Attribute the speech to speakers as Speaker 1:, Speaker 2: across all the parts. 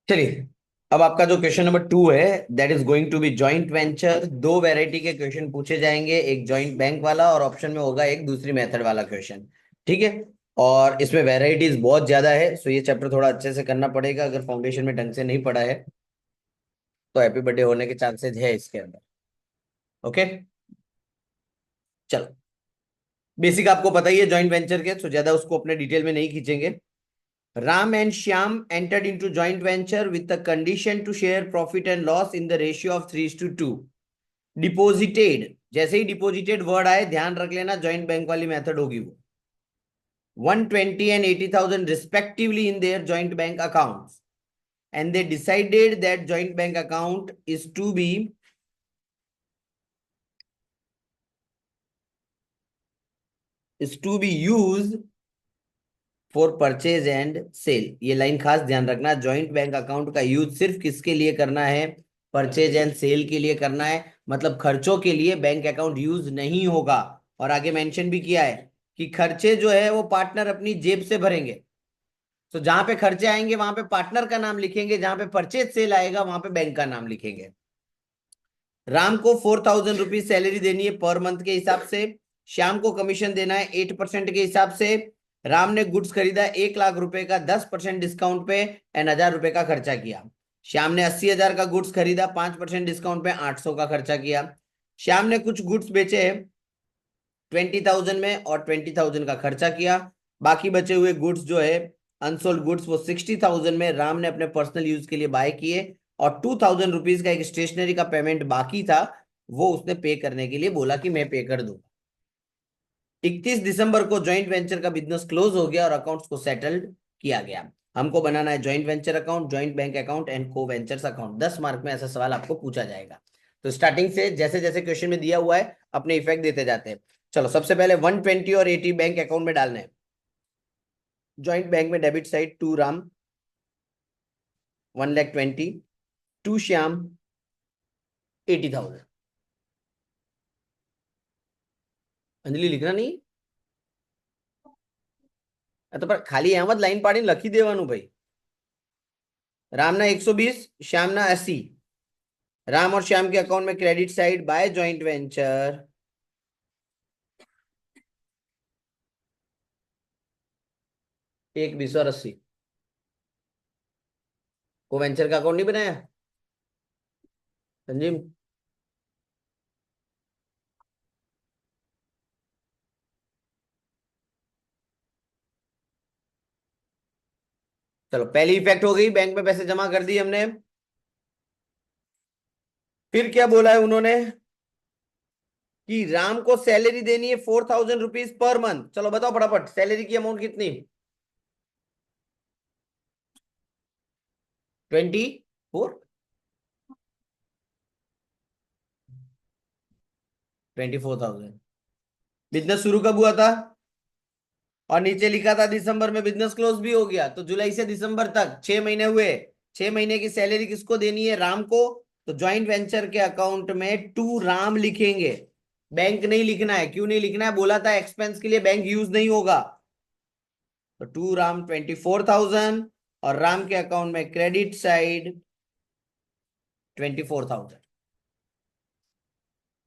Speaker 1: चलिए, अब आपका जो क्वेश्चन नंबर 2 है that is going to be joint venture. दो वैरायटी के क्वेश्चन पूछे जाएंगे, एक जॉइंट बैंक वाला और ऑप्शन में होगा एक दूसरी मेथड वाला क्वेश्चन। ठीक है। और इसमें वैरायटीज बहुत ज्यादा है, सो ये चैप्टर थोड़ा अच्छे से करना पड़ेगा। अगर फाउंडेशन में ढंग से नहीं पढ़ा है तो हैप्पी बर्थडे होने के चांसेस है इसके अंदर। ओके, चलो। बेसिक आपको पता ही है जॉइंट वेंचर के, सो ज्यादा उसको अपने डिटेल में नहीं खींचेंगे। Ram and Shyam entered into joint venture with the condition to share profit and loss in the ratio of 3:2. Deposited, जैसे ही डिपोजिटेड वर्ड आए ध्यान रख लेना, जॉइंट बैंक वाली मेथड होगी वो। 120 and 80,000 respectively in their joint bank accounts, and they decided that joint bank account is to be used for purchase and sale. ये line खास ध्यान रखना, जॉइंट बैंक अकाउंट का यूज सिर्फ किसके लिए करना है? परचेज एंड सेल के लिए करना है। मतलब खर्चों के लिए बैंक अकाउंट यूज नहीं होगा। और आगे मेंशन भी किया है कि खर्चे जो है वो पार्टनर अपनी जेब से भरेंगे। तो जहां पे खर्चे आएंगे वहां पे पार्टनर का नाम लिखेंगे, जहां पे परचेज सेल आएगा वहां पे बैंक का नाम लिखेंगे। राम को 4,000 रुपीज सैलरी देनी है पर मंथ के हिसाब से। श्याम को कमीशन देना है 8% के हिसाब से। राम ने गुड्स खरीदा 1 लाख रुपए का 10% डिस्काउंट पे एंड 1,000 रुपए का खर्चा किया। श्याम ने 80,000 का गुड्स खरीदा 5% डिस्काउंट पे 800 का खर्चा किया। श्याम ने कुछ गुड्स बेचे 20,000 में और 20,000 का खर्चा किया। बाकी बचे हुए गुड्स जो है अनसोल्ड गुड्स वो 60,000 में राम ने अपने पर्सनल यूज के लिए बाय किए। और 2,000 रुपीज का एक स्टेशनरी का पेमेंट बाकी था, वो उसने पे करने के लिए बोला कि मैं पे कर दूंगा। 31 दिसंबर को जॉइंट वेंचर का बिजनेस क्लोज हो गया और अकाउंट्स को सेटल्ड किया गया। हमको बनाना है joint venture account, joint bank account and को वेंचर्स अकाउंट। 10 मार्क में ऐसा सवाल आपको पूछा जाएगा। तो स्टार्टिंग से जैसे जैसे क्वेश्चन में दिया हुआ है अपने इफेक्ट देते जाते हैं। चलो, सबसे पहले 120 और 80 बैंक अकाउंट में डालने हैं। जॉइंट बैंक में debit side to Ram 1,20,000, to Shyam 80,000। Anjali लिखना नहीं तो पर खाली अहमद लाइन पाड़ी लखी देवानू भाई। राम ना 120, श्याम ना 80। राम और श्याम के अकाउंट में credit side by joint venture 1, 20 और 80। को वेंचर का अकाउंट नहीं बनाया संजीव? चलो, पहली इफेक्ट हो गई, बैंक में पैसे जमा कर दिए हमने। फिर क्या बोला है उन्होंने कि राम को सैलरी देनी है 4,000 रुपीज पर मंथ। चलो बताओ फटाफट, सैलरी की अमाउंट कितनी? 24, 24,000। बिजनेस शुरू कब हुआ था? और नीचे लिखा था दिसंबर में बिजनेस क्लोज भी हो गया, तो जुलाई से दिसंबर तक 6 महीने हुए। 6 महीने की सैलरी किसको देनी है? राम को। तो ज्वाइंट वेंचर के अकाउंट में टू राम लिखेंगे, बैंक नहीं लिखना है। क्यों नहीं लिखना है? बोला था एक्सपेंस के लिए बैंक यूज नहीं होगा। तो टू राम 24,000 और राम के अकाउंट में क्रेडिट साइड 24,000।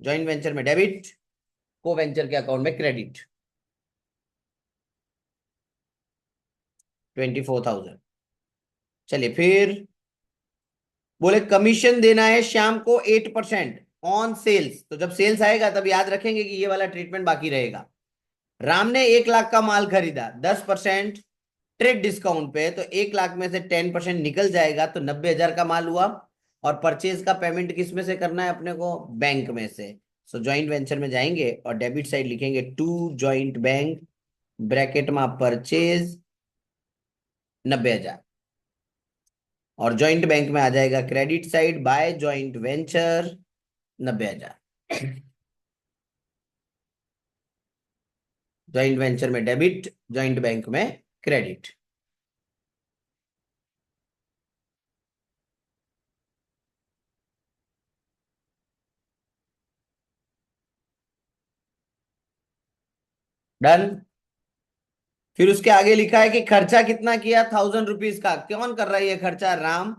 Speaker 1: ज्वाइंट वेंचर में डेबिट, को वेंचर के अकाउंट में क्रेडिट 24,000। चलिए फिर बोले कमीशन देना है श्याम को 8% ऑन सेल्स। तो जब सेल्स आएगा तब याद रखेंगे कि ये वाला ट्रीटमेंट बाकी रहेगा। राम ने 1 लाख का माल खरीदा 10% ट्रेड डिस्काउंट पे, तो 1 लाख में से 10% निकल जाएगा तो 90,000 का माल हुआ। और परचेज का पेमेंट किस में से करना है अपने को? बैंक में से। सो ज्वाइंट वेंचर में जाएंगे और डेबिट साइड लिखेंगे टू जॉइंट बैंक, ब्रैकेट में परचेज 90,000। और ज्वाइंट बैंक में आ जाएगा credit side by joint venture 90,000। Joint venture में डेबिट, ज्वाइंट बैंक में क्रेडिट। डन। फिर उसके आगे लिखा है कि खर्चा कितना किया? 1,000 रुपीज का। कौन कर रहा है ये खर्चा? राम।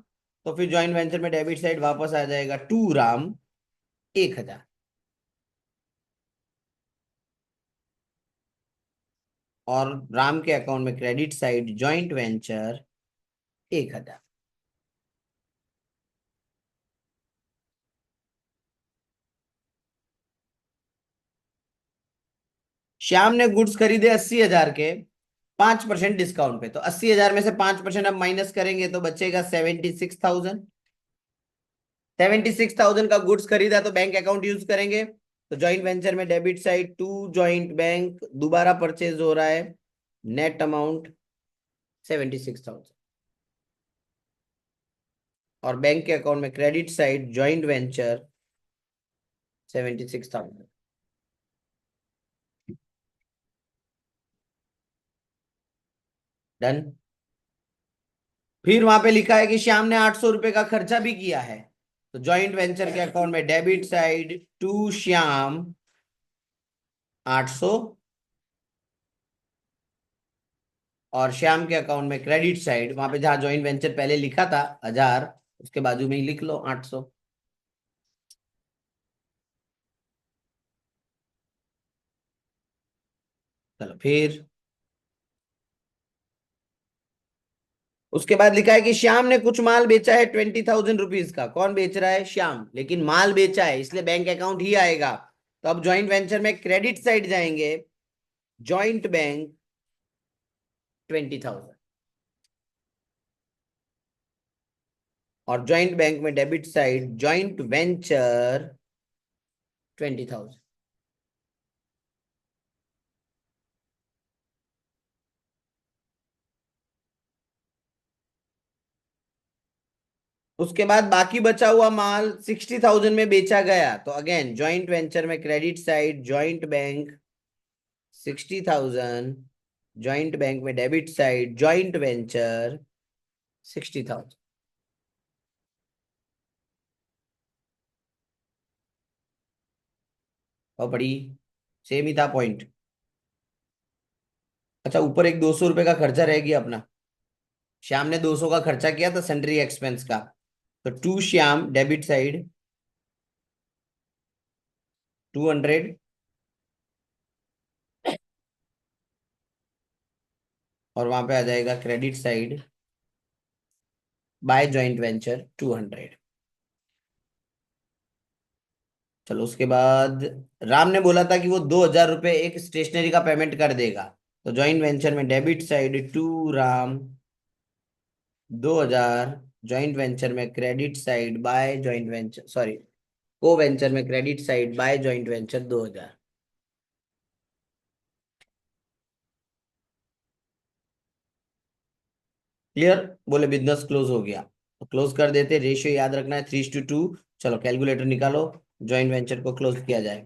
Speaker 1: तो फिर जॉइंट वेंचर में डेबिट साइड वापस आ जाएगा 2 राम 1,000, और राम के अकाउंट में credit side joint venture 1,000। Shyam ने गुड्स खरीदे 80,000 के, 5% डिस्काउंट पे, तो 80,000 में से 5% अब माइनस करेंगे तो बचेगा 76,000। 76,000 का गुड्स खरीदा तो बैंक अकाउंट यूज करेंगे, तो जॉइंट वेंचर में debit side to joint bank दोबारा परचेज हो रहा है, नेट अमाउंट 76,000, और बैंक के अकाउंट में credit side joint venture 76,000। Done. फिर वहां पे लिखा है कि श्याम ने 800 रुपए का खर्चा भी किया है, तो जॉइंट वेंचर के अकाउंट में डेबिट साइड टू श्याम 800, और श्याम के अकाउंट में क्रेडिट साइड वहां पे जहां जॉइंट वेंचर पहले लिखा था 1,000, उसके बाजू में ही लिख लो 800। चलो फिर उसके बाद लिखा है कि श्याम ने कुछ माल बेचा है 20,000 रुपीज का। कौन बेच रहा है? श्याम, लेकिन माल बेचा है इसलिए बैंक अकाउंट ही आएगा। तो अब जॉइंट वेंचर में क्रेडिट साइड जाएंगे, जॉइंट बैंक 20,000, और जॉइंट बैंक में डेबिट साइड जॉइंट वेंचर 20,000। उसके बाद बाकी बचा हुआ माल 60,000 में बेचा गया, तो अगेन जॉइंट वेंचर में credit side joint bank 60,000, joint bank में डेबिट साइड जॉइंट वेंचर 60,000। और बड़ी सेम ही था पॉइंट। अच्छा, ऊपर एक 200 रुपए का खर्चा रह गया अपना। श्याम ने 200 का खर्चा किया था सन्ड्री एक्सपेंस का, तो टू श्याम डेबिट साइड 200, और वहां पे आ जाएगा credit side by joint venture 200। चलो उसके बाद राम ने बोला था कि वो 2,000 रुपये एक स्टेशनरी का पेमेंट कर देगा, तो जॉइंट वेंचर में debit side to Ram 2,000, joint venture में credit side by joint venture, sorry, को वेंचर में credit side by joint venture 2,000। Clear? बोले बिजनेस क्लोज हो गया, तो क्लोज कर देते। रेशियो याद रखना है 3:2। चलो कैलकुलेटर निकालो, जॉइंट वेंचर को क्लोज किया जाए।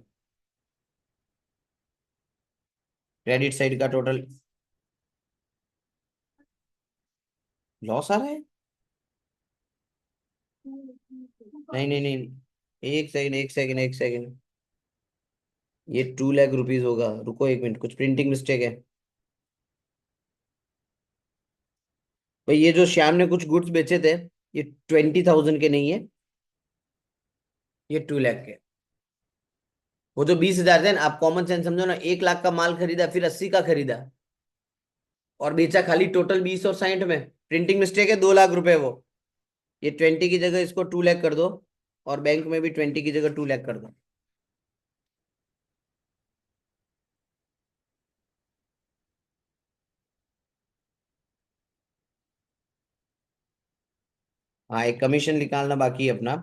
Speaker 1: क्रेडिट साइड का टोटल लॉस आ रहा है? नहीं नहीं नहीं, एक सेकंड एक सेकंड एक सेकंड, ये 2 लाख रुपीज होगा। रुको एक मिनट, कुछ प्रिंटिंग मिस्टेक है। भाई ये जो श्याम ने कुछ गुड्स बेचे थे, ये 20,000 के नहीं है, ये 2 लाख के। वो जो 20,000 थे ना, आप कॉमन सेंस समझो ना, 1 लाख का माल खरीदा फिर 80 का खरीदा, और बेचा खाली टोटल 20 और 60 में। प्रिंटिंग मिस्टेक है, 2 लाख रुपए वो। ये 20 की जगह इसको 2 लाख कर दो, और बैंक में भी 20 की जगह 2 लाख कर दो। हाँ, एक कमीशन निकालना बाकी है अपना।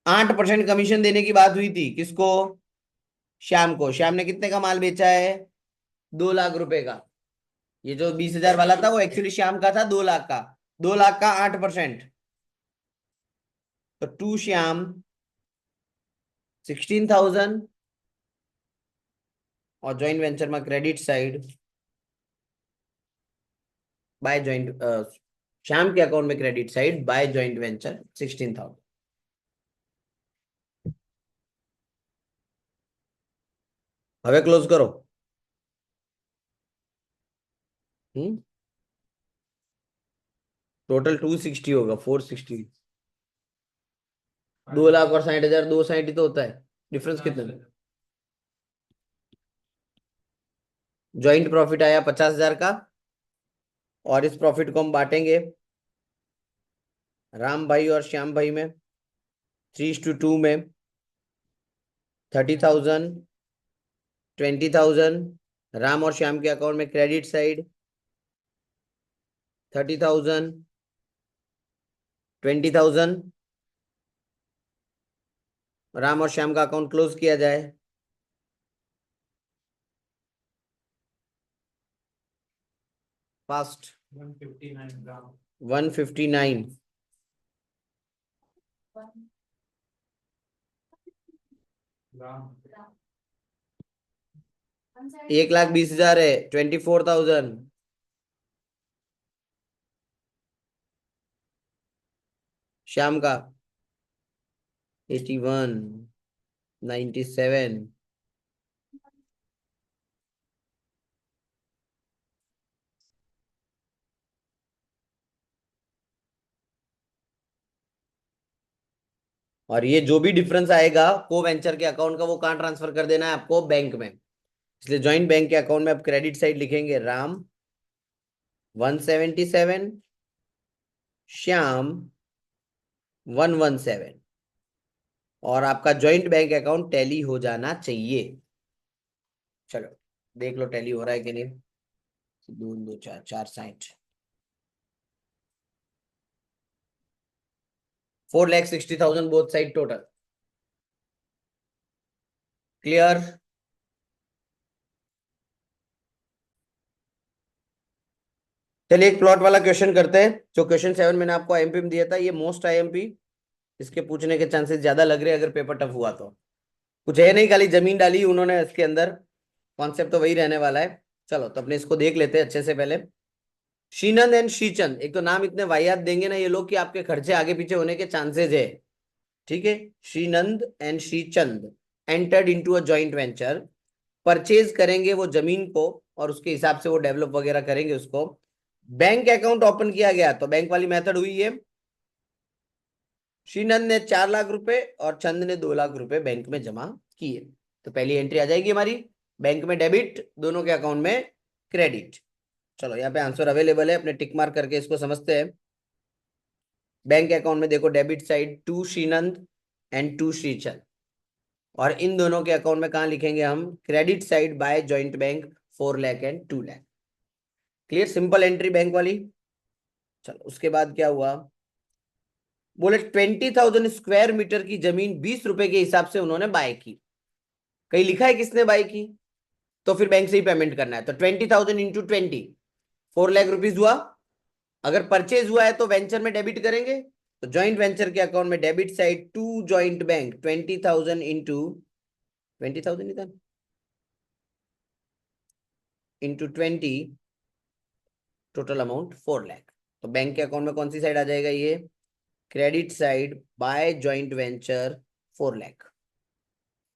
Speaker 1: 8% कमीशन देने की बात हुई थी किसको? श्याम को। श्याम ने कितने का माल बेचा है? 2 लाख रुपए का। ये जो 20,000 वाला था वो एक्चुअली श्याम का था 2 लाख का। 2 लाख का 8%, तो टू श्याम 16,000, और जॉइंट वेंचर में credit side by joint, Shyam के अकाउंट में credit side by joint venture 16,000। હવે क्लोज करो। हम्म। टोटल 260 होगा, 460। 2 लाख और 60,000, 260 ही तो होता है, डिफरेंस कितना है? ज्वाइंट प्रॉफिट आया 50,000 का, और इस प्रॉफिट को हम बांटेंगे राम भाई और श्याम भाई में, 3:2 में। 30,000, 20,000 राम और श्याम के अकाउंट में क्रेडिट साइड, 30,000, 20,000 राम और श्याम का अकाउंट क्लोज किया जाए। फास्ट। 159। 1,20,000 है, 24,000। श्याम का 81, 97। और ये जो भी डिफरेंस आएगा को वेंचर के अकाउंट का, वो कहाँ ट्रांसफर कर देना है आपको? बैंक में। इसलिए ज्वाइंट बैंक के अकाउंट में आप क्रेडिट साइड लिखेंगे राम 177, श्याम 117, और आपका ज्वाइंट बैंक अकाउंट टैली हो जाना चाहिए। चलो देख लो टैली हो रहा है कि नहीं। 2 2 4 4 60, 4,60,000 बोथ साइड टोटल। क्लियर? चलिए एक प्लॉट वाला क्वेश्चन करते हैं। जो क्वेश्चन 7 मैंने आपको आईएमपी में दिया था, ये मोस्ट आईएमपी, इसके पूछने के चांसेस ज्यादा लग रहे हैं अगर पेपर टफ हुआ तो। कुछ है नहीं, खाली जमीन डाली उन्होंने इसके अंदर, कॉन्सेप्ट तो वही रहने वाला है। चलो तो अपने इसको देख लेते हैं अच्छे से पहले। श्रीनंद एंड श्रीचंद, एक तो नाम इतने वाहियात देंगे ना ये लोग कि आपके खर्चे आगे पीछे होने के चांसेस है। ठीक है, Shrinand and Shrichand entered into a joint venture, purchase करेंगे वो जमीन को, और उसके हिसाब से वो डेवलप वगैरह करेंगे उसको। बैंक अकाउंट ओपन किया गया, तो बैंक वाली मेथड हुई है। श्रीनंद ने 4 लाख रुपए और चंद ने 2 लाख रुपए बैंक में जमा किए, तो पहली एंट्री आ जाएगी हमारी, बैंक में डेबिट, दोनों के अकाउंट में क्रेडिट। चलो यहाँ पे आंसर अवेलेबल है, अपने टिक मार्क करके इसको समझते हैं। बैंक अकाउंट में देखो debit side 2 Shrinand and 2 Shrichand, और इन दोनों के अकाउंट में कहाँ लिखेंगे हम? Credit side by joint bank 4 lakh and 2 lakh. Clear, simple entry bank वाली। चलो उसके बाद क्या हुआ, बोले 20,000 स्क्वायर मीटर की जमीन 20 रुपए के हिसाब से उन्होंने बाय की। कहीं लिखा है किसने बाय की? तो फिर बैंक से ही पेमेंट करना है, तो 20,000 इंटू 20, 4 लाख रुपीज हुआ। अगर परचेज हुआ है तो वेंचर में डेबिट करेंगे, तो ज्वाइंट वेंचर के अकाउंट में debit side to joint bank 20,000 into 20,000 इधर इंटू 20, टोटल अमाउंट 4 लाख। तो बैंक के अकाउंट में कौन सी साइड आ जाएगा? ये credit side by joint venture 4 lakh.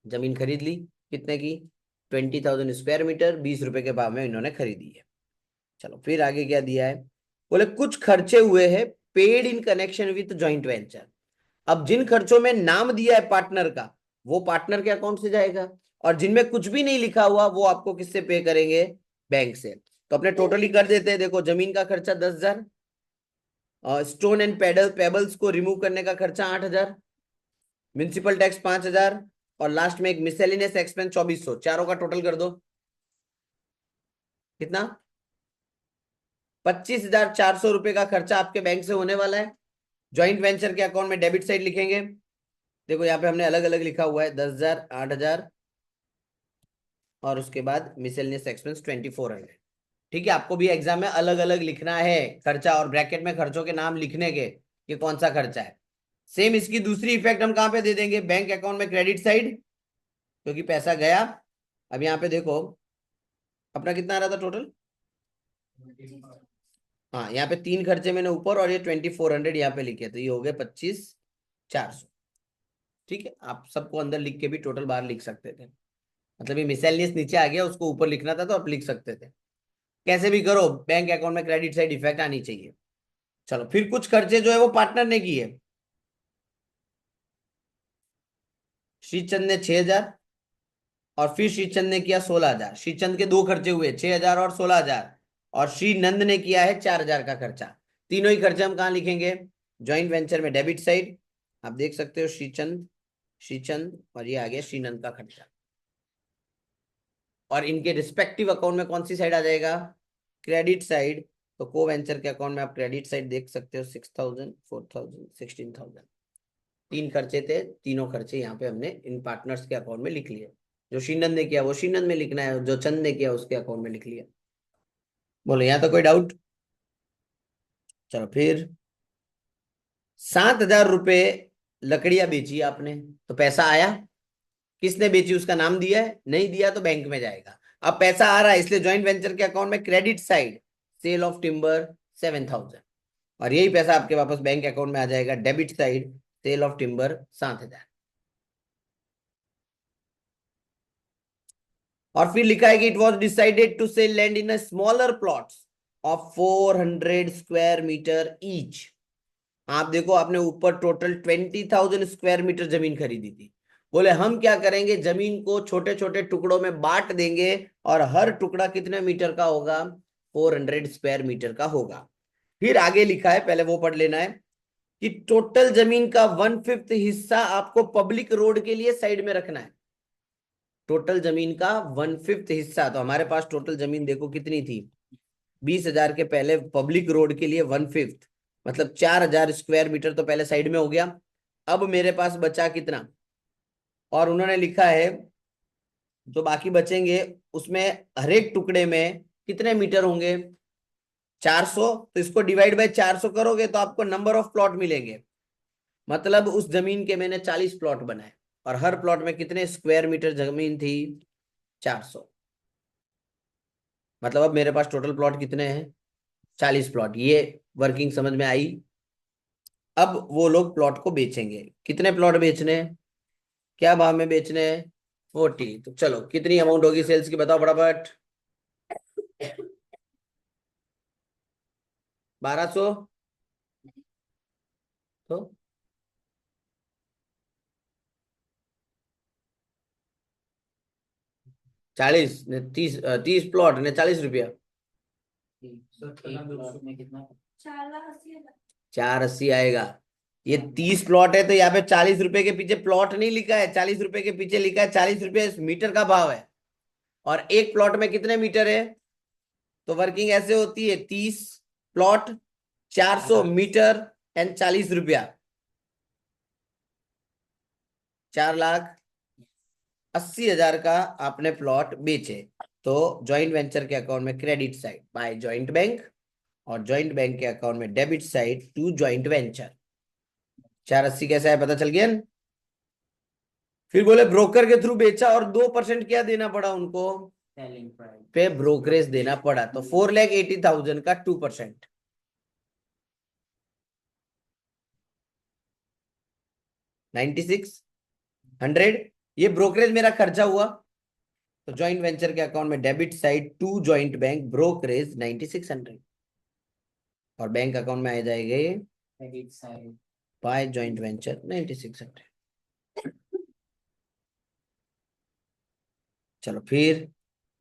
Speaker 1: जमीन खरीद ली, कितने की? 20,000 स्क्वायर मीटर, 20 रुपए के भाव में इन्होंने खरीदी है। चलो फिर आगे क्या दिया है, बोले कुछ खर्चे हुए हैं paid in connection with joint venture. अब जिन खर्चों में नाम दिया है पार्टनर का, वो पार्टनर के अकाउंट से जाएगा, और जिनमें कुछ भी नहीं लिखा हुआ वो आपको किससे पे करेंगे? बैंक से। तो अपने टोटली कर देते हैं। देखो जमीन का खर्चा 10,000, स्टोन एंड पेबल्स को रिमूव करने का खर्चा 8,000, म्युनिसिपल टैक्स 5,000, और लास्ट में एक मिसलेनियस एक्सपेंस 2,400। चारों का टोटल कर दो, कितना? 25,400 रुपए का खर्चा आपके बैंक से होने वाला है। ज्वाइंट वेंचर के अकाउंट में डेबिट साइड लिखेंगे। देखो यहाँ पे हमने अलग अलग लिखा हुआ है, 10,000, 8,000, और उसके बाद मिसलेनियस एक्सपेंस 2,400। ठीक है, आपको भी एग्जाम में अलग अलग लिखना है खर्चा, और ब्रैकेट में खर्चों के नाम लिखने के कि कौन सा खर्चा है। सेम इसकी दूसरी इफेक्ट हम कहाँ पे दे देंगे? बैंक अकाउंट में क्रेडिट साइड, क्योंकि पैसा गया। अब यहाँ पे देखो अपना कितना आ रहा था टोटल? हाँ, यहाँ पे 3 खर्चे मैंने ऊपर, और ये 2,400 यहाँ पे लिखे, तो ये हो गए 25,400। ठीक है, आप सबको अंदर लिख के भी टोटल बाहर लिख सकते थे, मतलब ये मिसलेनियस नीचे आ गया, उसको ऊपर लिखना था तो आप लिख सकते थे। कैसे भी करो, बैंक अकाउंट में क्रेडिट साइड इफेक्ट आनी चाहिए। चलो फिर कुछ खर्चे जो है वो पार्टनर ने किए। श्रीचंद ने 6,000 और फिर श्रीचंद ने किया 16,000। श्रीचंद के दो खर्चे हुए, 6,000 और 16,000। और श्रीनंद ने किया है 4,000 का खर्चा। तीनों ही खर्चे हम कहाँ लिखेंगे? ज्वाइंट वेंचर में डेबिट साइड। आप देख सकते हो श्रीचंद, श्रीचंद और ये आ गया श्रीनंद का खर्चा। और इनके रिस्पेक्टिव अकाउंट में कौन सी साइड आ जाएगा? Credit side. तो को वेंचर के अकाउंट में आप क्रेडिट साइड देख सकते हो, 6,000, 4,000, 16,000। तीन खर्चे थे, तीनों खर्चे यहाँ पे हमने इन पार्टनर्स के अकाउंट में लिख लिए। जो श्रीनंद ने किया वो श्रीनंद में लिखना है, जो चंद ने किया उसके अकाउंट में लिख लिया। बोलो यहाँ तो कोई डाउट? चलो फिर 7,000 रुपये लकड़ियां बेची आपने, तो पैसा आया। किसने बेची उसका नाम दिया है? नहीं दिया तो बैंक में जाएगा। अब पैसा आ रहा है इसलिए ज्वाइंट वेंचर के अकाउंट में credit side sale of timber 7,000। और यही पैसा आपके वापस बैंक अकाउंट में आ जाएगा debit side sale of timber 7,000। और फिर लिखा है कि it was decided to sell land in smaller plots of 400 square metre each. आप देखो आपने ऊपर टोटल 20,000 स्क्वायर मीटर जमीन खरीदी थी। बोले हम क्या करेंगे, जमीन को छोटे छोटे टुकड़ों में बांट देंगे और हर टुकड़ा कितने मीटर का होगा? 400 स्क्वायर मीटर का होगा। फिर आगे लिखा है, पहले वो पढ़ लेना है, कि टोटल जमीन का 1/5 हिस्सा आपको पब्लिक रोड के लिए साइड में रखना है। टोटल जमीन का 1/5 हिस्सा, तो हमारे पास टोटल जमीन देखो कितनी थी, 20,000 के पहले पब्लिक रोड के लिए 1/5 मतलब 4,000 स्क्वायर मीटर तो पहले साइड में हो गया। अब मेरे पास बचा कितना? और उन्होंने लिखा है जो बाकी बचेंगे उसमें हर एक टुकड़े में कितने मीटर होंगे? 400। तो इसको डिवाइड बाय 400 करोगे तो आपको नंबर ऑफ प्लॉट मिलेंगे। मतलब उस जमीन के मैंने 40 प्लॉट बनाए और हर प्लॉट में कितने स्क्वायर मीटर जमीन थी? 400। मतलब अब मेरे पास टोटल प्लॉट कितने हैं? 40 प्लॉट। ये वर्किंग समझ में आई? अब वो लोग प्लॉट को बेचेंगे। कितने प्लॉट बेचने हैं? क्या भाव में बेचने हैं? 40। तो चलो कितनी अमाउंट होगी सेल्स की, बताओ फटाफट। 1,200। तो 40 ने 30, 30 प्लॉट ने 40 रुपया। 480 आएगा। ये 30 प्लॉट है तो यहाँ पे 40 रुपए के पीछे प्लॉट नहीं लिखा है, 40 रुपए के पीछे लिखा है 40 रुपए मीटर का भाव है। और एक प्लॉट में कितने मीटर है? तो वर्किंग ऐसे होती है, 30 प्लॉट, 400 मीटर एंड 40 रुपया। 4,80,000 का आपने प्लॉट बेचे। तो ज्वाइंट वेंचर के अकाउंट में credit side by joint bank और ज्वाइंट बैंक के अकाउंट में debit side to joint venture. 480 कैसा है पता चल गया न? फिर बोले ब्रोकर के थ्रू बेचा और 2% क्या देना पड़ा उनको? सेलिंग प्राइस पे ब्रोकरेज देना पड़ा। तो 4,80,000 का 2%, 96,100। ये ब्रोकरेज मेरा खर्चा हुआ। तो ज्वाइंट वेंचर के अकाउंट में debit side to joint bank brokerage 96,100। और बैंक अकाउंट में आ जाएंगे credit side by joint venture 96,100। चलो फिर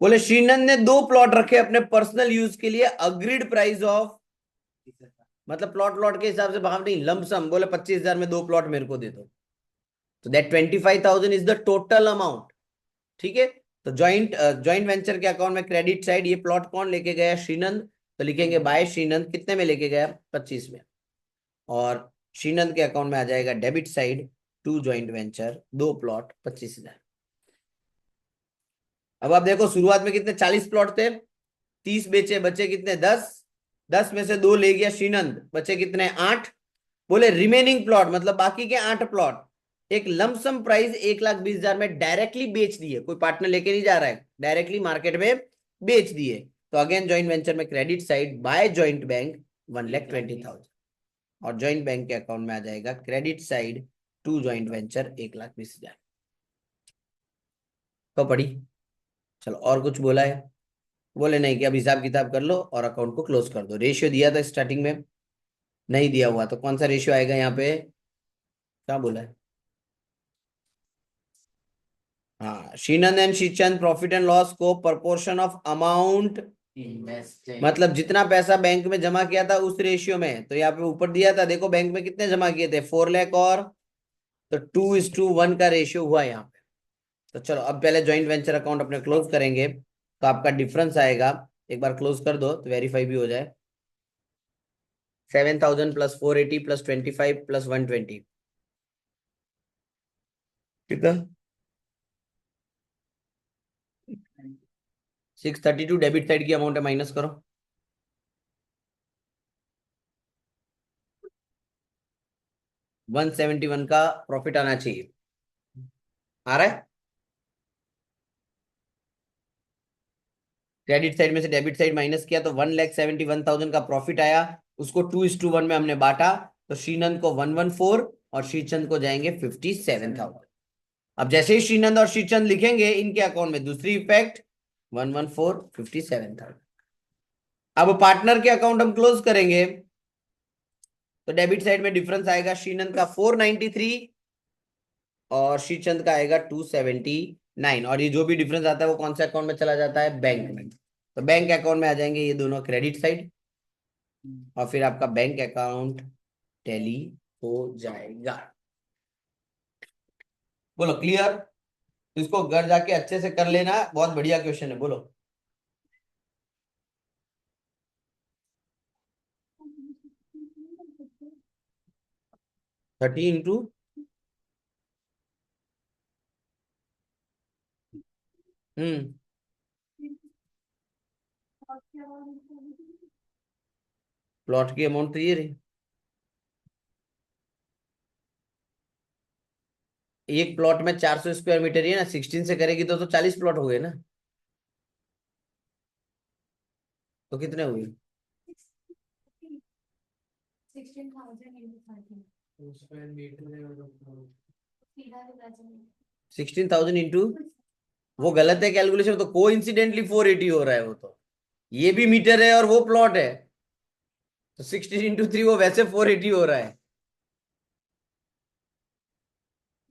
Speaker 1: बोले श्रीनंद ने दो प्लॉट रखे अपने पर्सनल यूज के लिए, अग्रीड प्राइस ऑफ, मतलब प्लॉट प्लॉट के हिसाब से भाव नहीं, लमसम। बोले 25,000 में दो प्लॉट मेरे को दे दो। तो that 25,000 is the total amount. ठीक है। तो ज्वाइंट वेंचर के अकाउंट में क्रेडिट साइड ये प्लॉट कौन लेके गया? श्रीनंद। तो लिखेंगे बाय श्रीनंद, कितने में लेके गया? 25 में। और श्रीनंद के अकाउंट में आ जाएगा debit side to joint venture, दो प्लॉट 25,000। अब आप देखो शुरुआत में कितने 40 प्लॉट थे, 30 बेचे, बचे कितने? 10। 10 में से दो ले गया श्रीनंद, बचे कितने? 8। बोले रिमेनिंग प्लॉट मतलब बाकी के 8 प्लॉट एक लमसम प्राइस 1,20,000 में डायरेक्टली बेच दिए। कोई पार्टनर लेके नहीं जा रहा है, डायरेक्टली मार्केट में बेच दिए। तो अगेन ज्वाइंट वेंचर में credit side by joint bank 1,20,000 और ज्वाइंट बैंक के अकाउंट में आ जाएगा credit side to joint venture 1,20,000। तो पढ़ी। चलो और कुछ बोला है? बोले नहीं कि अब हिसाब किताब कर लो और अकाउंट को क्लोज कर दो। रेशियो दिया था स्टार्टिंग में, नहीं दिया हुआ, तो कौन सा रेशियो आएगा यहाँ पे? क्या बोला है? हाँ, शीनन एंड शीचंद प्रॉफिट एंड लॉस को प्रोपोर्शन ऑफ अमाउंट, मतलब जितना पैसा बैंक में जमा किया था उस रेशियो में। तो यहाँ पे ऊपर दिया था, देखो बैंक में कितने जमा किए थे, 4 लाख, और तो 2:1 का रेशियो हुआ यहाँ पे। तो चलो अब पहले ज्वाइंट वेंचर अकाउंट अपने क्लोज करेंगे, तो आपका डिफरेंस आएगा, एक बार क्लोज कर दो तो वेरीफाई भी हो जाए। 7,000 प्लस 480 प्लस 25 प्लस 120 कितना? 632 डेबिट साइड की अमाउंट है, माइनस करो। 171 का प्रॉफिट आना चाहिए, आ रहा है? क्रेडिट साइड में से डेबिट साइड माइनस किया तो 1,71,000 का प्रॉफिट आया, उसको 2:1 में हमने बांटा, तो श्रीनंद को 114 और श्रीचंद को जाएंगे 57,000। अब जैसे ही श्रीनंद और श्रीचंद लिखेंगे इनके अकाउंट में, दूसरी इफेक्ट 114 57,000। अब पार्टनर के अकाउंट हम क्लोज करेंगे, तो डेबिट साइड में डिफरेंस आएगा, श्रीनंद का 493 और श्रीचंद का आएगा 279, और ये जो भी डिफरेंस आता है वो कौन से अकाउंट में चला जाता है? बैंक में। तो बैंक अकाउंट में आ जाएंगे ये दोनों क्रेडिट साइड, और फिर आपका बैंक अकाउंट टैली हो जाएगा। बोलो क्लियर? इसको घर जाके अच्छे से कर लेना, बहुत बढ़िया क्वेश्चन है। बोलो। 30 इंटू, हम्म प्लॉट की अमाउंट तो ये रही। एक प्लॉट में 400 स्क्वायर मीटर ही है ना, 16 से करेगी तो 40 प्लॉट हो गए ना, तो कितने हुए? 16,000 इंटू, वो गलत है कैलकुलेशन, तो को इंसिडेंटली 480 हो रहा है वो तो, ये भी मीटर है और वो प्लॉट है, तो 16 इंटू 3 वो वैसे 480 हो रहा है।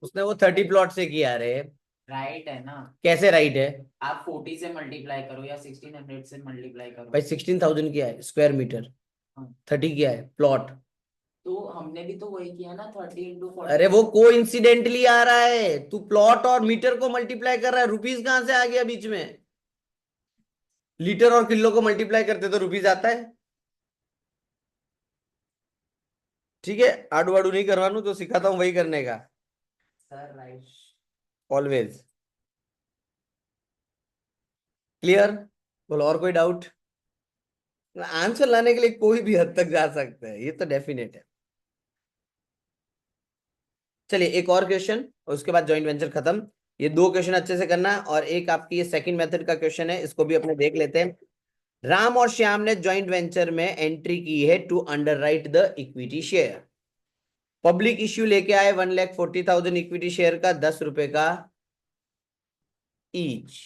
Speaker 1: उसने वो 30 प्लॉट से किया रे।
Speaker 2: राइट है ना?
Speaker 1: कैसे राइट है?
Speaker 2: आप 40 से मल्टीप्लाई करो या 1600 से मल्टीप्लाई करो।
Speaker 1: भाई 16,000 क्या है स्क्वायर मीटर,
Speaker 2: हाँ,
Speaker 1: 30 क्या है प्लॉट?
Speaker 2: तो हमने भी तो वही किया ना, 30 इंटू 40।
Speaker 1: अरे वो को इंसिडेंटली आ रहा है, तू प्लॉट और मीटर को मल्टीप्लाई कर रहा है, रुपीज कहां से आ गया बीच में? लीटर और किलो को मल्टीप्लाई करते तो रुपीज आता है। ठीक है, आडू आडू नहीं करवानू, तो सिखाता हूँ वही करने का,
Speaker 2: सर राइट।
Speaker 1: ऑलवेज। क्लियर? बोलो और कोई डाउट? आंसर लाने के लिए कोई भी हद तक जा सकता है, ये तो डेफिनेट है। चलिए एक और क्वेश्चन, और उसके बाद जॉइंट वेंचर खत्म। ये दो क्वेश्चन अच्छे से करना है, और एक आपकी ये सेकंड मेथड का क्वेश्चन है, इसको भी अपने देख लेते हैं। राम और श्याम ने जॉइंट वेंचर में एंट्री की है to underwrite the equity share. Public issue लेके आए 1,40,000 इक्विटी शेयर का, 10 रुपए का ईच।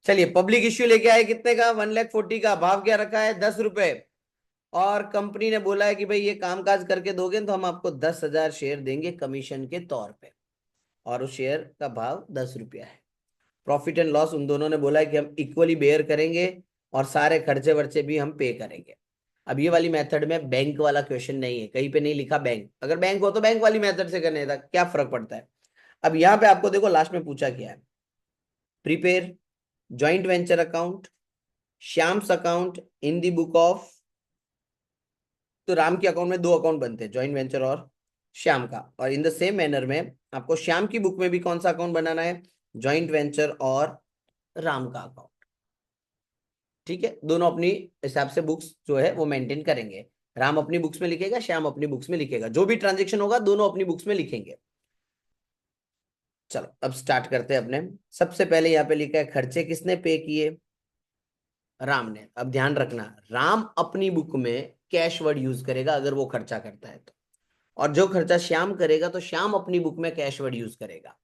Speaker 1: चलिए पब्लिक इश्यू लेके आए कितने का? 1,40,000 का। भाव क्या रखा है? 10 रुपए। और कंपनी ने बोला है कि भाई ये कामकाज करके दोगे तो हम आपको 10,000 शेयर देंगे कमीशन के तौर पे, और उस शेयर का भाव 10 रुपया है। प्रॉफिट एंड लॉस उन दोनों ने बोला है कि हम इक्वली बेयर करेंगे, और सारे खर्चे वर्चे भी हम पे करेंगे। अब ये वाली मेथड में बैंक वाला क्वेश्चन नहीं है, कहीं पे नहीं लिखा बैंक, अगर बैंक हो तो बैंक वाली मेथड से करने था, क्या फर्क पड़ता है? अब यहाँ पे आपको देखो लास्ट में पूछा क्या है, prepare joint venture account, Shyam's account in the book of. तो राम के अकाउंट में दो अकाउंट बनते हैं, जॉइंट वेंचर और श्याम का, और इन द सेम मैनर में आपको श्याम की बुक में भी कौन सा अकाउंट बनाना है? जॉइंट वेंचर और राम का अकाउंट। ठीक है, दोनों अपनी हिसाब से बुक्स जो है वो मेंटेन करेंगे। राम अपनी बुक्स में लिखेगा, श्याम अपनी बुक्स में लिखेगा, जो भी ट्रांजेक्शन होगा दोनों अपनी बुक्स में लिखेंगे। चलो अब स्टार्ट करते हैं अपने। सबसे पहले यहाँ पे लिखा है खर्चे किसने पे किए? राम ने। अब ध्यान रखना, राम अपनी बुक में कैश वर्ड यूज करेगा अगर वो खर्चा करता है तो, और जो खर्चा श्याम करेगा तो श्याम अपनी बुक में कैश वर्ड यूज करेगा।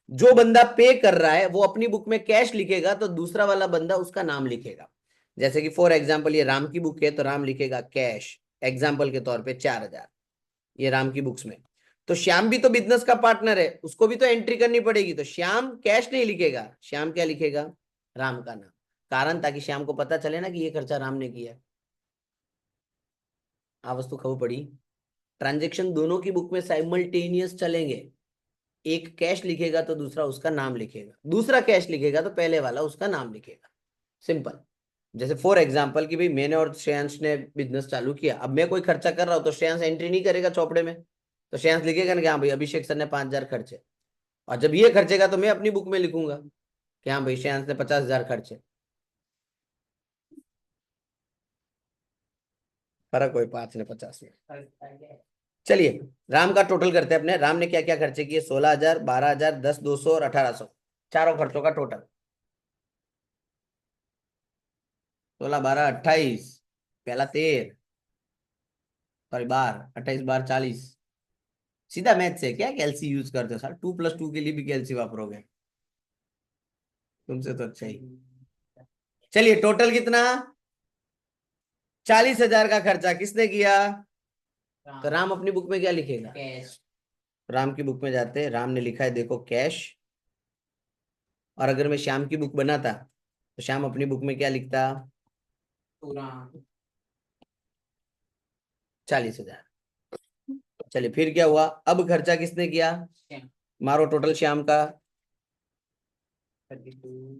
Speaker 1: जो बंदा पे कर रहा है वो अपनी बुक में कैश लिखेगा तो दूसरा वाला बंदा उसका नाम लिखेगा। जैसे कि फॉर एग्जाम्पल ये राम की बुक है तो राम लिखेगा कैश, एग्जाम्पल के तौर पे 4,000, ये राम की बुक्स में। तो श्याम भी तो बिजनेस का पार्टनर है, उसको भी तो एंट्री करनी पड़ेगी, तो श्याम कैश नहीं लिखेगा, श्याम क्या लिखेगा, राम का नाम। कारण ताकि श्याम को पता चले ना कि ये खर्चा राम ने किया है। आ वस्तु खबर पड़ी। ट्रांजेक्शन दोनों की बुक में साइमल्टेनियस चलेंगे, एक कैश लिखेगा तो दूसरा उसका नाम लिखेगा, दूसरा कैश लिखेगा तो पहले वाला उसका नाम लिखेगा। सिंपल। जैसे फॉर एग्जाम्पल कि भाई मैंने और श्रेयांश ने बिजनेस चालू किया, अब मैं कोई खर्चा कर रहा हूं तो श्रेयांश एंट्री नहीं करेगा चौपड़े में, तो श्रेयांश लिखेगा ना कि हाँ भाई अभिषेक सर ने 5,000 खर्चे, और जब ये खर्चेगा तो मैं अपनी बुक में लिखूंगा कि हाँ भाई श्रेयांश ने 50,000 खर्चे। फर्क कोई 5 ने 50 में। चलिए राम का टोटल करते हैं अपने। राम ने क्या क्या खर्चे किए, 16,000, 12,000, 10, 200 और 1,800, चारों खर्चों का टोटल। 16, 12, 28, पहला 13, सॉरी 12, 28, 12, 40। सीधा मैथ से क्या कैलसी यूज करते हो सर, 2+2 के लिए भी कैलसी वापरोगे, तुमसे तो अच्छा ही। चलिए टोटल कितना, 40,000 का खर्चा किसने किया, तो राम अपनी बुक में क्या लिखेगा,
Speaker 2: कैश।
Speaker 1: राम की बुक में जाते हैं, राम ने लिखा है देखो कैश। और अगर मैं श्याम की बुक बनाता तो श्याम अपनी बुक में क्या लिखता,
Speaker 2: पूरा
Speaker 1: 40,000। चलिए फिर क्या हुआ, अब खर्चा किसने किया, मारो टोटल श्याम का।
Speaker 2: 32।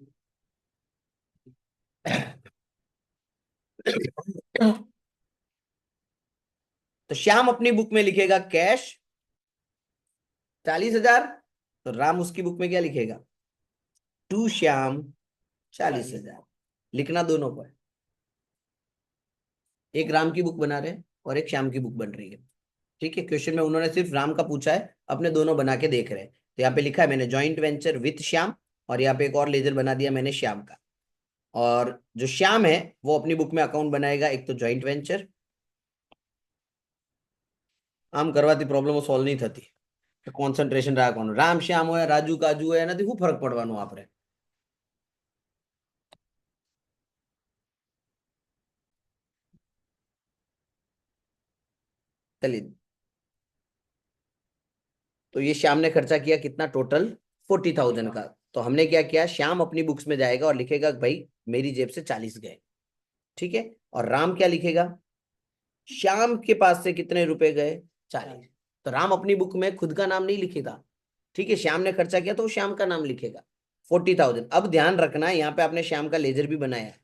Speaker 1: तो श्याम अपनी बुक में लिखेगा कैश 40,000, तो राम उसकी बुक में क्या लिखेगा, टू श्याम 40,000। लिखना दोनों को है, एक राम की बुक बना रहे हैं और एक श्याम की बुक बन रही है। ठीक है, क्वेश्चन में उन्होंने सिर्फ राम का पूछा है, अपने दोनों बना के देख रहे हैं। तो यहाँ पे लिखा है मैंने जॉइंट वेंचर विथ श्याम, और यहाँ पे एक और लेजर बना दिया मैंने श्याम का। और जो श्याम है वो अपनी बुक में अकाउंट बनाएगा, एक तो जॉइंट वेंचर। आम करवाती प्रॉब्लम सॉल्व नहीं थती, કોન્સન્ટ્રેશન રાખવાનું, રામ શ્યામ હોય રાજુ કાજુ હોય એનાથી શું ફરક પડવાનો આપણે। चलिए तो ये श्याम ने खर्चा किया कितना, टोटल 40,000 का। तो हमने क्या किया, श्याम अपनी बुक्स में जाएगा और लिखेगा भाई मेरी जेब से 40 गए, ठीक है। और राम क्या लिखेगा, श्याम के पास से कितने रुपए गए, 40। तो राम अपनी बुक में खुद का नाम नहीं लिखेगा, ठीक है, श्याम ने खर्चा किया तो वो श्याम का नाम लिखेगा 40,000। अब ध्यान रखना यहाँ पे आपने श्याम का लेजर भी बनाया है,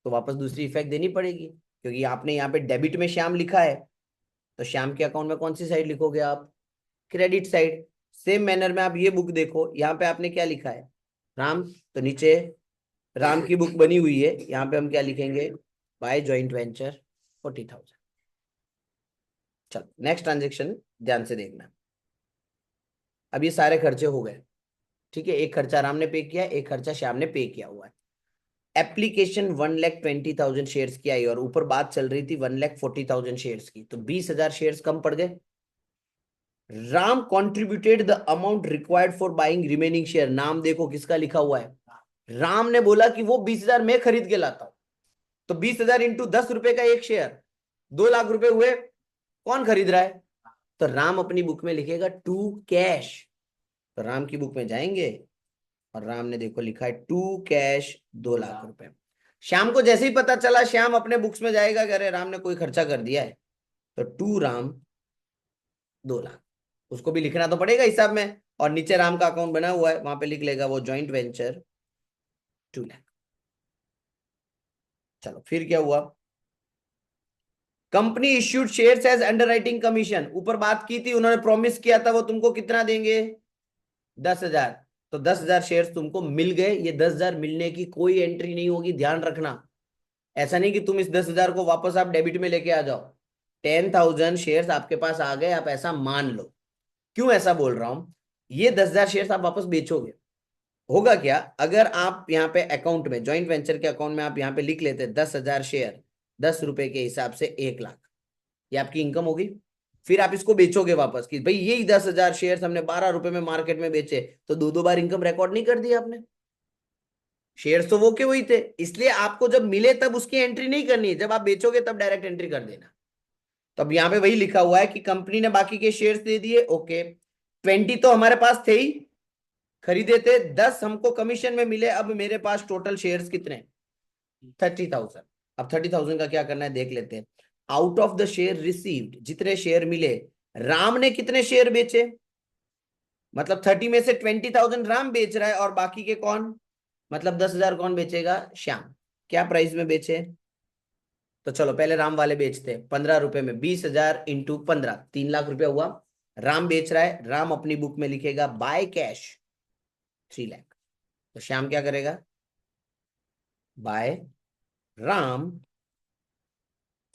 Speaker 1: तो वापस दूसरी इफेक्ट देनी पड़ेगी, क्योंकि आपने यहाँ पे डेबिट में श्याम लिखा है, तो श्याम के अकाउंट में कौन सी साइड लिखोगे आप, क्रेडिट साइड। सेम मैनर में आप ये बुक देखो, यहाँ पे आपने क्या लिखा है, राम, तो नीचे राम की बुक बनी हुई है, यहाँ पे हम क्या लिखेंगे, बाय जॉइंट वेंचर 40,000। चलो नेक्स्ट ट्रांजेक्शन ध्यान से देखना। अब ये सारे खर्चे हो गए, ठीक है, एक खर्चा राम ने पे किया, एक खर्चा श्याम ने पे किया हुआ है। एप्लीकेशन 1,20,000 शेयर्स की आई और ऊपर बात चल रही थी 1,40,000 शेयर्स की, तो 20,000 शेयर्स कम पड़ गए। Ram contributed the amount required for buying remaining share, नाम देखो किसका लिखा हुआ है, राम ने बोला कि वो 20,000 मैं खरीद के लाता हूं, तो 20,000 इंटू 10 रुपए का एक शेयर, 2 लाख रुपए हुए, कौन खरीद रहा है, तो राम अपनी बुक में लिखेगा टू कैश। तो राम की बुक में जाएंगे और राम ने देखो लिखा है टू कैश 2 लाख रुपए। श्याम को जैसे ही पता चला, श्याम अपने बुक्स में जाएगा कि अरे राम ने कोई खर्चा कर दिया है, तो टू राम 2 लाख, उसको भी लिखना तो पड़ेगा हिसाब में, और नीचे राम का अकाउंट बना हुआ है वहां पे लिख लेगा वो जॉइंट वेंचर 2 लाख। चलो फिर क्या हुआ, company issued shares as underwriting commission, ऊपर बात की थी, उन्होंने प्रॉमिस किया था वो तुमको कितना देंगे, 10,000। तो 10,000 शेयर्स तुमको मिल गए, ये 10,000 मिलने की कोई एंट्री नहीं होगी, ध्यान रखना। ऐसा नहीं कि तुम इस 10,000 को वापस आप डेबिट में लेके आ जाओ, 10,000 शेयर्स आपके पास आ गए, आप ऐसा मान लो। क्यों ऐसा बोल रहा हूं, ये 10,000 शेयर्स आप वापस बेचोगे, होगा क्या, अगर आप यहाँ पे अकाउंट में ज्वाइंट वेंचर के अकाउंट में आप यहाँ पे लिख लेते 10,000 शेयर, 10 रुपए के हिसाब से 1 लाख, ये आपकी इनकम होगी। फिर आप इसको बेचोगे वापस कि भाई यही 10,000 शेयर हमने 12 रुपए में मार्केट में बेचे, तो दो दो बार इनकम रिकॉर्ड नहीं कर दिया आपने। शेयर तो वो के वही थे, इसलिए आपको जब मिले तब उसकी एंट्री नहीं करनी है, जब आप बेचोगे तब डायरेक्ट एंट्री कर देना। तो अब यहाँ पे वही लिखा हुआ है कि कंपनी ने बाकी के शेयर्स दे दिए, ओके। 20 तो हमारे पास थे ही, खरीदे थे, 10 हमको कमीशन में मिले। अब मेरे पास टोटल शेयर्स कितने, 30,000। अब 30,000 का क्या करना है देख लेते हैं। Out of the share received, जितने शेयर मिले, राम ने कितने शेयर बेचे, मतलब 30 में से 20,000 राम बेच रहा है, और बाकी के कौन, मतलब 10,000 कौन बेचेगा, श्याम। क्या प्राइस में बेचे, तो चलो पहले राम वाले बेचते हैं। 15 रुपए में 20,000 इंटू 15, 3 लाख रुपया हुआ। राम बेच रहा है, राम अपनी बुक में लिखेगा बाय कैश 3 लाख। तो श्याम क्या करेगा, बाय राम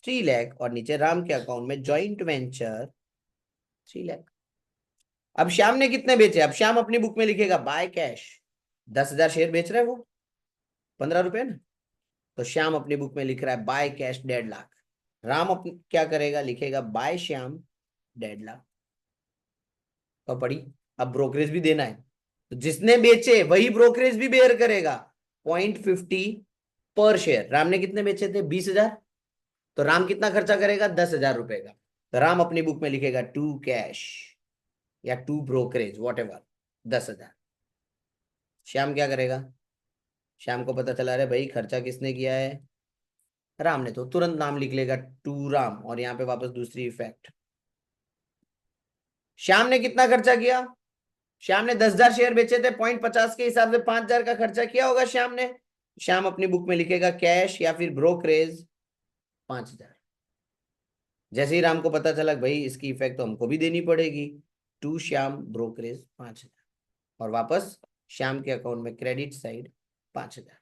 Speaker 1: 3 लाख, और नीचे राम के अकाउंट में जॉइंट वेंचर 3 लाख। अब श्याम ने कितने बेचे, अब श्याम अपनी बुक में लिखेगा बाय कैश, 10,000 शेयर बेच रहा है वो, 15 रुपए ना। तो श्याम अपनी बुक में लिख रहा है बाय कैश 1.5 लाख। राम क्या करेगा, लिखेगा बाय श्याम 1.5 लाख। तो पड़ी, अब ब्रोकरेज भी देना है, तो जिसने बेचे वही ब्रोकरेज भी बेयर करेगा, 0.50 पर शेयर। राम ने कितने बेचे थे, 20,000, तो राम कितना खर्चा करेगा, 10,000 रुपए का। तो राम अपनी बुक में लिखेगा 2 कैश या 2 ब्रोकरेज वॉट एवर 10,000। श्याम क्या करेगा, श्याम को पता चला रहे भाई खर्चा किसने किया है, राम ने, तो तुरंत नाम लिख लेगा 2 राम, और यहां पे वापस दूसरी इफेक्ट। श्याम ने कितना खर्चा किया, श्याम ने 10,000 शेयर बेचे थे, 0.50 के हिसाब से 5,000 का खर्चा किया होगा श्याम ने। श्याम अपनी बुक में लिखेगा कैश या फिर ब्रोकरेज 5,000। जैसे ही राम को पता चला भाई इसकी इफेक्ट तो हमको भी देनी पड़ेगी, 2 श्याम ब्रोकरेज 5,000, और वापस श्याम के अकाउंट में क्रेडिट साइड 5,000।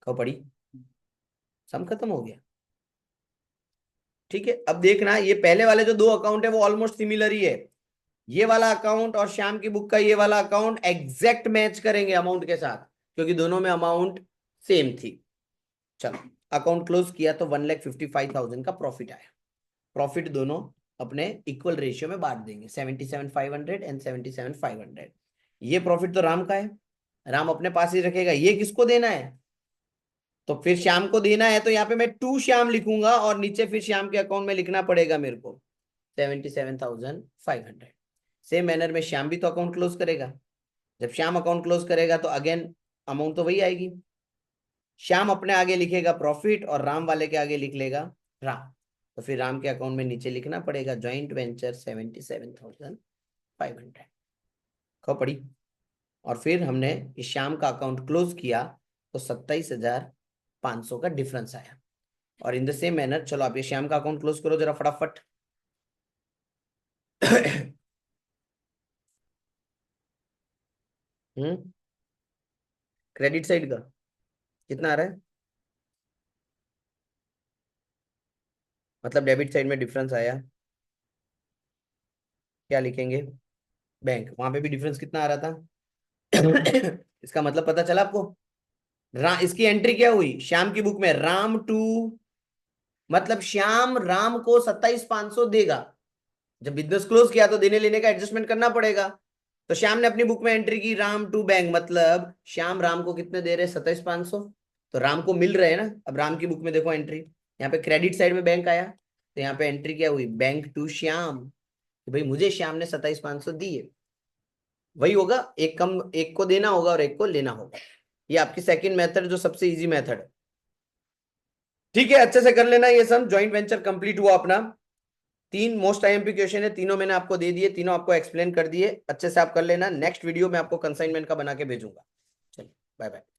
Speaker 1: कब पड़ी, सम खत्म हो गया। ठीक है, अब देखना ये पहले वाले जो 2 अकाउंट है वो ऑलमोस्ट सिमिलर ही है। ये वाला अकाउंट और श्याम की बुक का ये वाला अकाउंट एग्जैक्ट मैच करेंगे अमाउंट के साथ, क्योंकि दोनों में अमाउंट सेम थी। चलो अकाउंट क्लोज किया तो 1,55,000 का प्रॉफिट आया। प्रॉफिट दोनों अपने इक्वल रेशियो में बांट देंगे, 77,500 एंड 77,500। ये प्रॉफिट तो राम का है, राम अपने पास ही रखेगा। ये किसको देना है, तो फिर श्याम को देना है, तो यहाँ पे मैं 2 श्याम लिखूंगा, और नीचे फिर श्याम के अकाउंट में लिखना पड़ेगा मेरे को 77,500। सेम मैनर में श्याम भी तो अकाउंट क्लोज करेगा। जब श्याम अकाउंट क्लोज करेगा तो अगेन अमाउंट तो वही आएगी। श्याम अपने आगे लिखेगा प्रॉफिट, और राम वाले के आगे लिख लेगा राम। तो फिर राम के अकाउंट में नीचे लिखना पड़ेगा जॉइंट वेंचर 77,500। खबर पड़ी। और फिर हमने इस श्याम का अकाउंट क्लोज किया तो 27,500 का डिफरेंस आया। और इन द सेम मैनर चलो आप ये श्याम का अकाउंट क्लोज करो जरा फटाफट। क्रेडिट साइड का कितना आ रहा है, मतलब डेबिट साइड में डिफरेंस आया, क्या लिखेंगे, बैंक। वहां पे भी डिफरेंस कितना आ रहा था। इसका मतलब पता चला आपको, इसकी एंट्री क्या हुई श्याम की बुक में, राम टू, मतलब श्याम राम को 27,500 देगा। जब बिजनेस क्लोज किया तो देने लेने का एडजस्टमेंट करना पड़ेगा। तो श्याम ने अपनी बुक में एंट्री की राम टू बैंक, मतलब श्याम राम को कितने दे रहे, 27,500। तो राम को मिल रहे हैं ना। अब राम की बुक में देखो एंट्री, यहाँ पे क्रेडिट साइड में बैंक आया, तो यहाँ पे एंट्री क्या हुई, बैंक टू श्याम, कि भाई मुझे श्याम ने 27,500 दी है। वही होगा, एक कम, एक को देना होगा और एक को लेना होगा। ये आपकी सेकंड मेथड जो सबसे इजी मेथड है। ठीक है, अच्छे से कर लेना ये सब। ज्वाइंट वेंचर कंप्लीट हुआ अपना। 3 मोस्ट आईएमपी क्वेश्चन है, तीनों मैंने आपको दे दिए, तीनों आपको एक्सप्लेन कर दिए, अच्छे से आप कर लेना। नेक्स्ट वीडियो में आपको कंसाइनमेंट का बना के भेजूंगा। चलिए बाय बाय।